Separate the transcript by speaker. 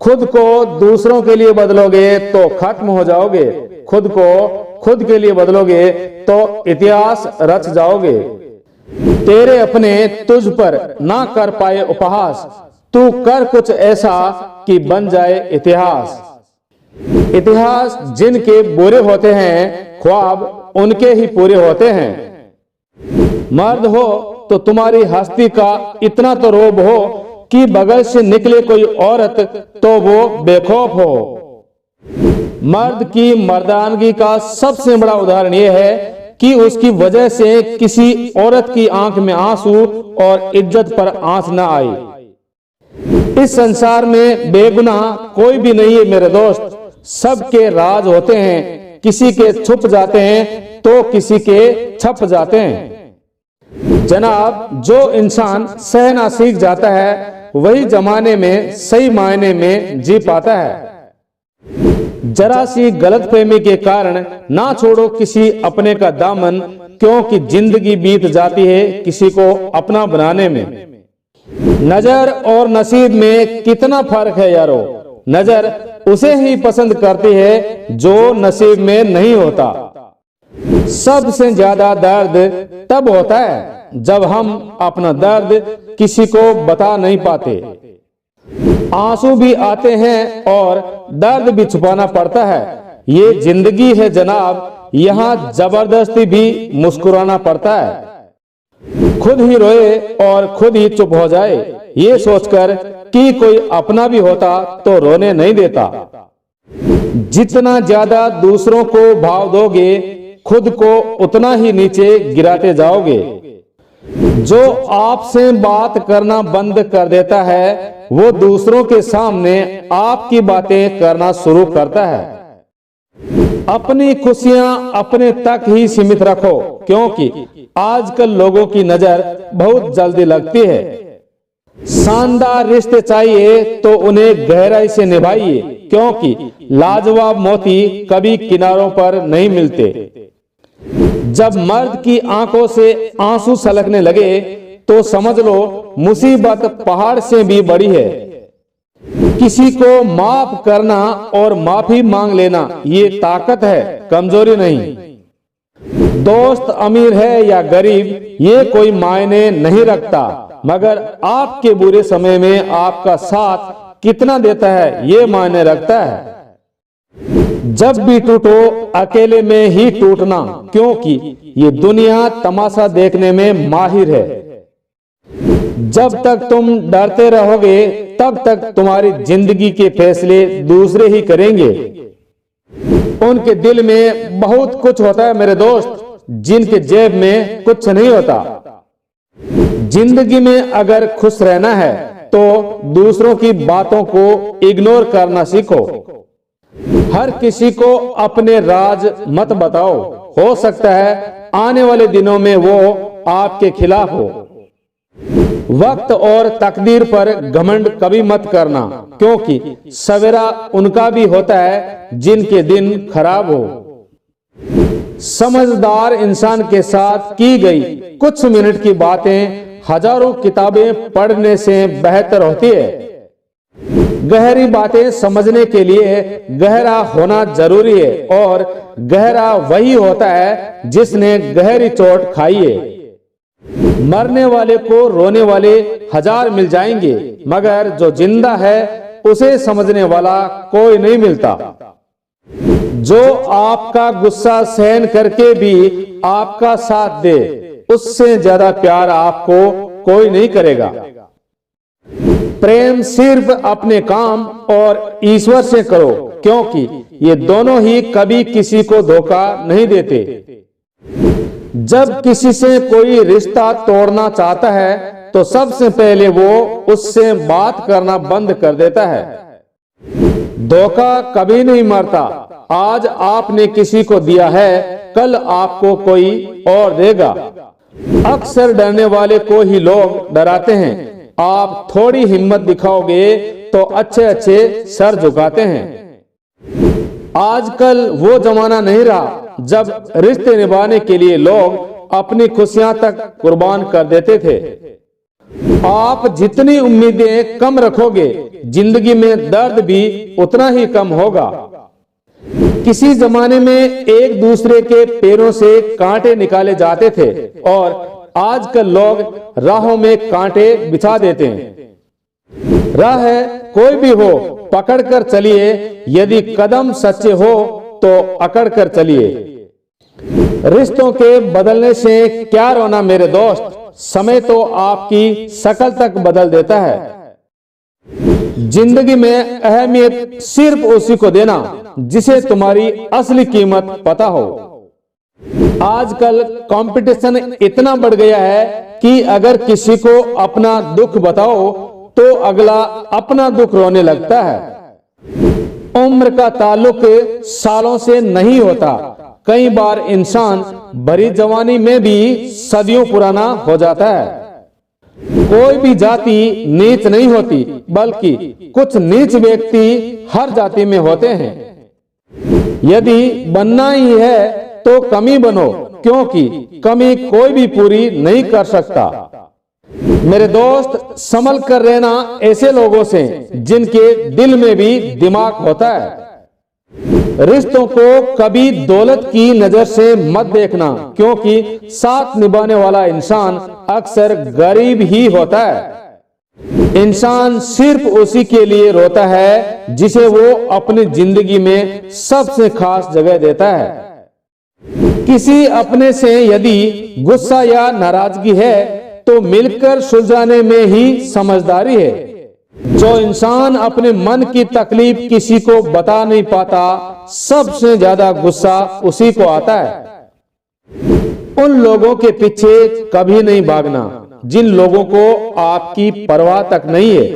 Speaker 1: खुद को दूसरों के लिए बदलोगे तो खत्म हो जाओगे, खुद को खुद के लिए बदलोगे तो इतिहास रच जाओगे। तेरे अपने तुझ पर ना कर पाए उपहास, तू कर कुछ ऐसा कि बन जाए इतिहास। इतिहास जिनके बुरे होते हैं, ख्वाब उनके ही पूरे होते हैं। मर्द हो तो तुम्हारी हस्ती का इतना तो रोब हो कि बगल से निकले कोई औरत तो वो बेखौफ हो। मर्द की मर्दानगी का सबसे बड़ा उदाहरण यह है कि उसकी वजह से किसी औरत की आंख में आंसू और इज्जत पर आंच न आई। इस संसार में बेगुनाह कोई भी नहीं है मेरे दोस्त, सबके राज होते हैं, किसी के छुप जाते हैं तो किसी के छप जाते हैं। जनाब, जो इंसान सहना सीख जाता है वही जमाने में सही मायने में जी पाता है। जरा सी गलतफहमी के कारण ना छोड़ो किसी अपने का दामन, क्योंकि जिंदगी बीत जाती है किसी को अपना बनाने में। नजर और नसीब में कितना फर्क है यारो, नजर उसे ही पसंद करती है जो नसीब में नहीं होता। सबसे ज्यादा दर्द तब होता है जब हम अपना दर्द किसी को बता नहीं पाते। आंसू भी आते हैं और दर्द भी छुपाना पड़ता है। ये जिंदगी है जनाब, यहाँ जबरदस्ती भी मुस्कुराना पड़ता है। खुद ही रोए और खुद ही चुप हो जाए, ये सोचकर कि कोई अपना भी होता तो रोने नहीं देता। जितना ज्यादा दूसरों को भाव दोगे, खुद को उतना ही नीचे गिराते जाओगे। जो आपसे बात करना बंद कर देता है वो दूसरों के सामने आपकी बातें करना शुरू करता है। अपनी खुशियां अपने तक ही सीमित रखो, क्योंकि आजकल लोगों की नजर बहुत जल्दी लगती है। शानदार रिश्ते चाहिए तो उन्हें गहराई से निभाइए, क्योंकि लाजवाब मोती कभी किनारों पर नहीं मिलते। जब मर्द की आंखों से आंसू छलकने लगे तो समझ लो मुसीबत पहाड़ से भी बड़ी है। किसी को माफ करना और माफी मांग लेना ये ताकत है, कमजोरी नहीं। दोस्त अमीर है या गरीब ये कोई मायने नहीं रखता, मगर आपके बुरे समय में आपका साथ कितना देता है ये मायने रखता है। जब भी टूटो अकेले में ही टूटना, क्योंकि ये दुनिया तमाशा देखने में माहिर है। जब तक तुम डरते रहोगे तब तक तुम्हारी जिंदगी के फैसले दूसरे ही करेंगे। उनके दिल में बहुत कुछ होता है मेरे दोस्त, जिनके जेब में कुछ नहीं होता। जिंदगी में अगर खुश रहना है तो दूसरों की बातों को इग्नोर करना सीखो। हर किसी को अपने राज मत बताओ, हो सकता है आने वाले दिनों में वो आपके खिलाफ हो। वक्त और तकदीर पर घमंड कभी मत करना, क्योंकि सवेरा उनका भी होता है जिनके दिन खराब हो। समझदार इंसान के साथ की गई कुछ मिनट की बातें हजारों किताबें पढ़ने से बेहतर होती है। गहरी बातें समझने के लिए गहरा होना जरूरी है, और गहरा वही होता है जिसने गहरी चोट खाई है। मरने वाले को रोने वाले हजार मिल जाएंगे, मगर जो जिंदा है उसे समझने वाला कोई नहीं मिलता। जो आपका गुस्सा सहन करके भी आपका साथ दे, उससे ज्यादा प्यार आपको कोई नहीं करेगा। प्रेम सिर्फ अपने काम और ईश्वर से करो, क्योंकि ये दोनों ही कभी किसी को धोखा नहीं देते। जब किसी से कोई रिश्ता तोड़ना चाहता है तो सबसे पहले वो उससे बात करना बंद कर देता है। धोखा कभी नहीं मरता। आज आपने किसी को दिया है, कल आपको कोई और देगा। अक्सर डरने वाले को ही लोग डराते हैं। आप थोड़ी हिम्मत दिखाओगे तो अच्छे अच्छे सर झुकाते हैं। आजकल वो जमाना नहीं रहा जब रिश्ते निभाने के लिए लोग अपनी खुशियां तक कुर्बान कर देते थे। आप जितनी उम्मीदें कम रखोगे, जिंदगी में दर्द भी उतना ही कम होगा। किसी जमाने में एक दूसरे के पैरों से कांटे निकाले जाते थे और आजकल लोग राहों में कांटे बिछा देते हैं। राह कोई भी हो, पकड़कर चलिए, यदि कदम सच्चे हो तो अकड़ कर चलिए। रिश्तों के बदलने से क्या रोना मेरे दोस्त, समय तो आपकी शक्ल तक बदल देता है। जिंदगी में अहमियत सिर्फ उसी को देना जिसे तुम्हारी असली कीमत पता हो। आजकल कंपटीशन इतना बढ़ गया है कि अगर किसी को अपना दुख बताओ तो अगला अपना दुख रोने लगता है। उम्र का ताल्लुक सालों से नहीं होता। कई बार इंसान भरी जवानी में भी सदियों पुराना हो जाता है। कोई भी जाति नीच नहीं होती, बल्कि कुछ नीच व्यक्ति हर जाति में होते हैं। यदि बनना ही है तो कमी बनो, क्योंकि कमी कोई भी पूरी नहीं कर सकता। मेरे दोस्त, संभल कर रहना ऐसे लोगों से जिनके दिल में भी दिमाग होता है। रिश्तों को कभी दौलत की नजर से मत देखना, क्योंकि साथ निभाने वाला इंसान अक्सर गरीब ही होता है। इंसान सिर्फ उसी के लिए रोता है जिसे वो अपनी जिंदगी में सबसे खास जगह देता है। किसी अपने से यदि गुस्सा या नाराजगी है तो मिलकर सुलझाने में ही समझदारी है। जो इंसान अपने मन की तकलीफ किसी को बता नहीं पाता, सबसे ज्यादा गुस्सा उसी को आता है। उन लोगों के पीछे कभी नहीं भागना जिन लोगों को आपकी परवाह तक नहीं है।